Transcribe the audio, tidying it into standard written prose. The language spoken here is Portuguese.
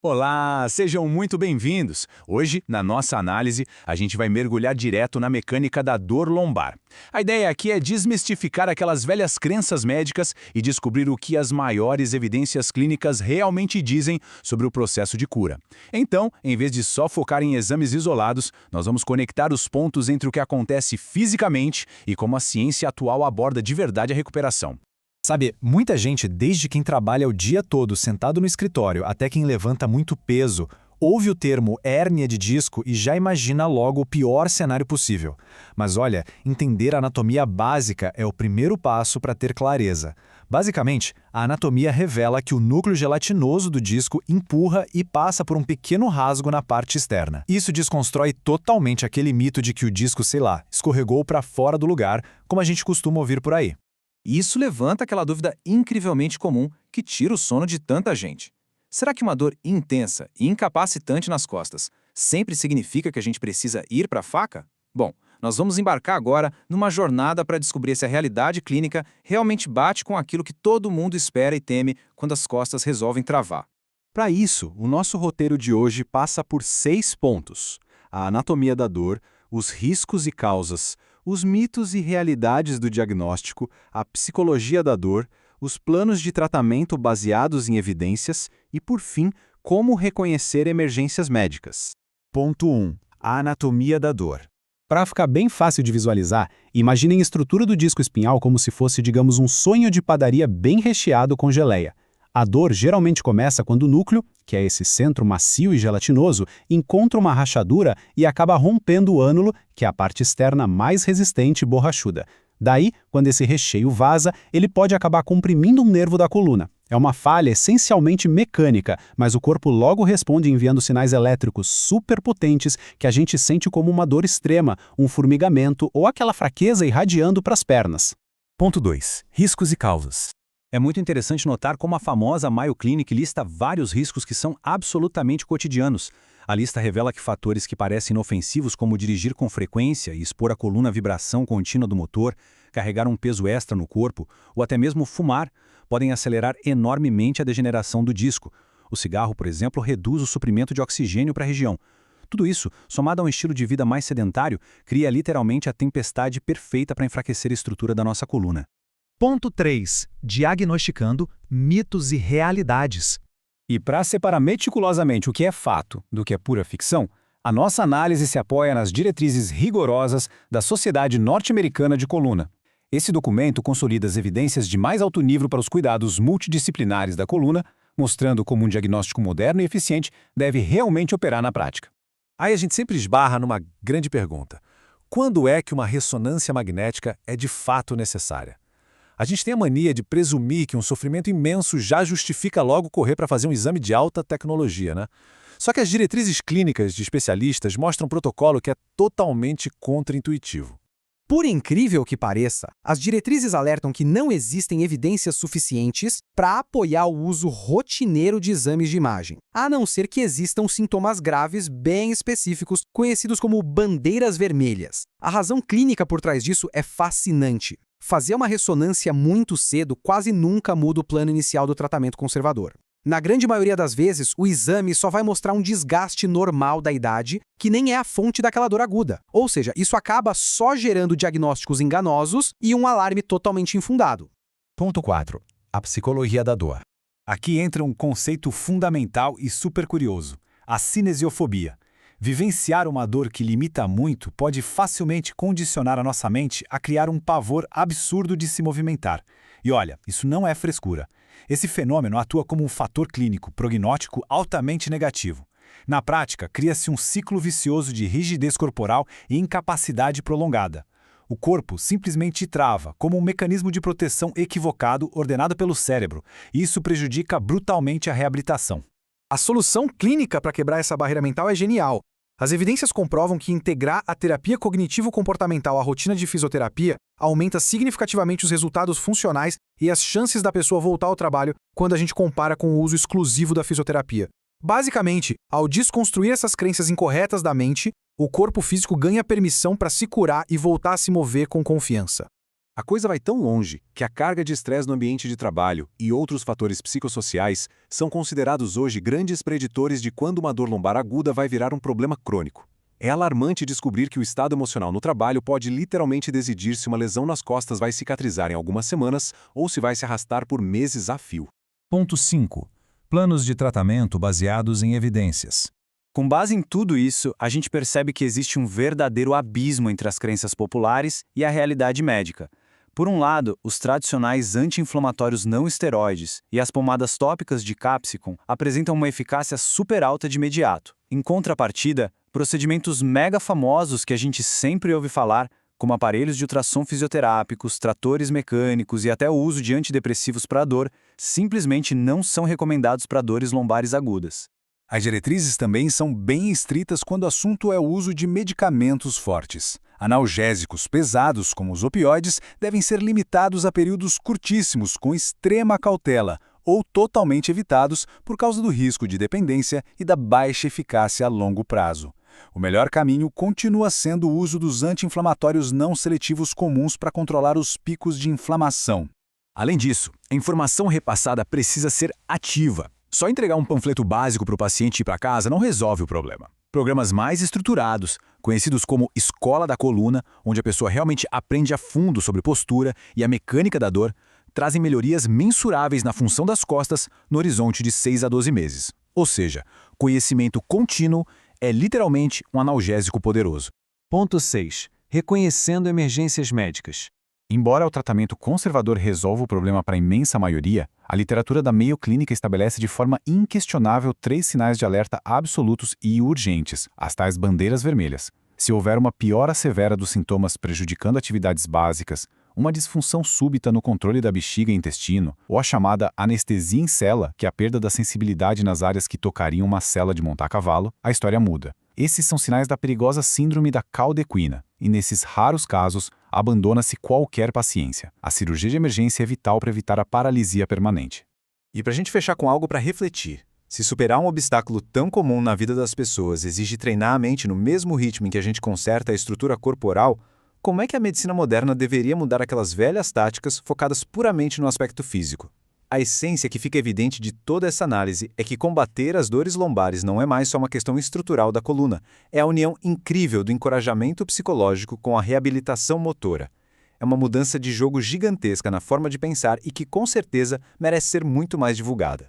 Olá, sejam muito bem-vindos! Hoje, na nossa análise, a gente vai mergulhar direto na mecânica da dor lombar. A ideia aqui é desmistificar aquelas velhas crenças médicas e descobrir o que as maiores evidências clínicas realmente dizem sobre o processo de cura. Então, em vez de só focar em exames isolados, nós vamos conectar os pontos entre o que acontece fisicamente e como a ciência atual aborda de verdade a recuperação. Sabe, muita gente, desde quem trabalha o dia todo sentado no escritório até quem levanta muito peso, ouve o termo hérnia de disco e já imagina logo o pior cenário possível. Mas olha, entender a anatomia básica é o primeiro passo para ter clareza. Basicamente, a anatomia revela que o núcleo gelatinoso do disco empurra e passa por um pequeno rasgo na parte externa. Isso desconstrói totalmente aquele mito de que o disco, sei lá, escorregou para fora do lugar, como a gente costuma ouvir por aí. Isso levanta aquela dúvida incrivelmente comum que tira o sono de tanta gente. Será que uma dor intensa e incapacitante nas costas sempre significa que a gente precisa ir para a faca? Bom, nós vamos embarcar agora numa jornada para descobrir se a realidade clínica realmente bate com aquilo que todo mundo espera e teme quando as costas resolvem travar. Para isso, o nosso roteiro de hoje passa por 6 pontos: a anatomia da dor, os riscos e causas, os mitos e realidades do diagnóstico, a psicologia da dor, os planos de tratamento baseados em evidências e, por fim, como reconhecer emergências médicas. Ponto 1. A anatomia da dor. Para ficar bem fácil de visualizar, imaginem a estrutura do disco espinhal como se fosse, digamos, um sonho de padaria bem recheado com geleia. A dor geralmente começa quando o núcleo, que é esse centro macio e gelatinoso, encontra uma rachadura e acaba rompendo o ânulo, que é a parte externa mais resistente e borrachuda. Daí, quando esse recheio vaza, ele pode acabar comprimindo um nervo da coluna. É uma falha essencialmente mecânica, mas o corpo logo responde enviando sinais elétricos superpotentes que a gente sente como uma dor extrema, um formigamento ou aquela fraqueza irradiando para as pernas. Ponto 2. Riscos e causas. É muito interessante notar como a famosa Mayo Clinic lista vários riscos que são absolutamente cotidianos. A lista revela que fatores que parecem inofensivos, como dirigir com frequência e expor a coluna à vibração contínua do motor, carregar um peso extra no corpo, ou até mesmo fumar, podem acelerar enormemente a degeneração do disco. O cigarro, por exemplo, reduz o suprimento de oxigênio para a região. Tudo isso, somado a um estilo de vida mais sedentário, cria literalmente a tempestade perfeita para enfraquecer a estrutura da nossa coluna. Ponto 3. Diagnosticando mitos e realidades. E para separar meticulosamente o que é fato do que é pura ficção, a nossa análise se apoia nas diretrizes rigorosas da Sociedade Norte-Americana de Coluna. Esse documento consolida as evidências de mais alto nível para os cuidados multidisciplinares da coluna, mostrando como um diagnóstico moderno e eficiente deve realmente operar na prática. Aí a gente sempre esbarra numa grande pergunta: quando é que uma ressonância magnética é de fato necessária? A gente tem a mania de presumir que um sofrimento imenso já justifica logo correr para fazer um exame de alta tecnologia, né? Só que as diretrizes clínicas de especialistas mostram um protocolo que é totalmente contraintuitivo. Por incrível que pareça, as diretrizes alertam que não existem evidências suficientes para apoiar o uso rotineiro de exames de imagem, a não ser que existam sintomas graves bem específicos, conhecidos como bandeiras vermelhas. A razão clínica por trás disso é fascinante. Fazer uma ressonância muito cedo quase nunca muda o plano inicial do tratamento conservador. Na grande maioria das vezes, o exame só vai mostrar um desgaste normal da idade, que nem é a fonte daquela dor aguda. Ou seja, isso acaba só gerando diagnósticos enganosos e um alarme totalmente infundado. Ponto 4. A psicologia da dor. Aqui entra um conceito fundamental e super curioso: a cinesiofobia. Vivenciar uma dor que limita muito pode facilmente condicionar a nossa mente a criar um pavor absurdo de se movimentar. E olha, isso não é frescura. Esse fenômeno atua como um fator clínico prognóstico altamente negativo. Na prática, cria-se um ciclo vicioso de rigidez corporal e incapacidade prolongada. O corpo simplesmente trava, como um mecanismo de proteção equivocado ordenado pelo cérebro, e isso prejudica brutalmente a reabilitação. A solução clínica para quebrar essa barreira mental é genial. As evidências comprovam que integrar a terapia cognitivo-comportamental à rotina de fisioterapia aumenta significativamente os resultados funcionais e as chances da pessoa voltar ao trabalho quando a gente compara com o uso exclusivo da fisioterapia. Basicamente, ao desconstruir essas crenças incorretas da mente, o corpo físico ganha permissão para se curar e voltar a se mover com confiança. A coisa vai tão longe que a carga de estresse no ambiente de trabalho e outros fatores psicossociais são considerados hoje grandes preditores de quando uma dor lombar aguda vai virar um problema crônico. É alarmante descobrir que o estado emocional no trabalho pode literalmente decidir se uma lesão nas costas vai cicatrizar em algumas semanas ou se vai se arrastar por meses a fio. Ponto 5. Planos de tratamento baseados em evidências. Com base em tudo isso, a gente percebe que existe um verdadeiro abismo entre as crenças populares e a realidade médica. Por um lado, os tradicionais anti-inflamatórios não esteroides e as pomadas tópicas de Capsicum apresentam uma eficácia super alta de imediato. Em contrapartida, procedimentos mega famosos que a gente sempre ouve falar, como aparelhos de ultrassom fisioterápicos, tratores mecânicos e até o uso de antidepressivos para dor, simplesmente não são recomendados para dores lombares agudas. As diretrizes também são bem estritas quando o assunto é o uso de medicamentos fortes. Analgésicos pesados, como os opioides, devem ser limitados a períodos curtíssimos, com extrema cautela, ou totalmente evitados por causa do risco de dependência e da baixa eficácia a longo prazo. O melhor caminho continua sendo o uso dos anti-inflamatórios não seletivos comuns para controlar os picos de inflamação. Além disso, a informação repassada precisa ser ativa. Só entregar um panfleto básico para o paciente ir para casa não resolve o problema. Programas mais estruturados, conhecidos como Escola da Coluna, onde a pessoa realmente aprende a fundo sobre postura e a mecânica da dor, trazem melhorias mensuráveis na função das costas no horizonte de 6 a 12 meses. Ou seja, conhecimento contínuo é literalmente um analgésico poderoso. Ponto 6. Reconhecendo emergências médicas. Embora o tratamento conservador resolva o problema para a imensa maioria, a literatura da Mayo Clinic estabelece de forma inquestionável 3 sinais de alerta absolutos e urgentes, as tais bandeiras vermelhas. Se houver uma piora severa dos sintomas prejudicando atividades básicas, uma disfunção súbita no controle da bexiga e intestino, ou a chamada anestesia em cela, que é a perda da sensibilidade nas áreas que tocariam uma cela de montar cavalo, a história muda. Esses são sinais da perigosa síndrome da caldequina, e nesses raros casos, abandona-se qualquer paciência. A cirurgia de emergência é vital para evitar a paralisia permanente. E para a gente fechar com algo para refletir, se superar um obstáculo tão comum na vida das pessoas exige treinar a mente no mesmo ritmo em que a gente conserta a estrutura corporal, como é que a medicina moderna deveria mudar aquelas velhas táticas focadas puramente no aspecto físico? A essência que fica evidente de toda essa análise é que combater as dores lombares não é mais só uma questão estrutural da coluna, é a união incrível do encorajamento psicológico com a reabilitação motora. É uma mudança de jogo gigantesca na forma de pensar e que, com certeza, merece ser muito mais divulgada.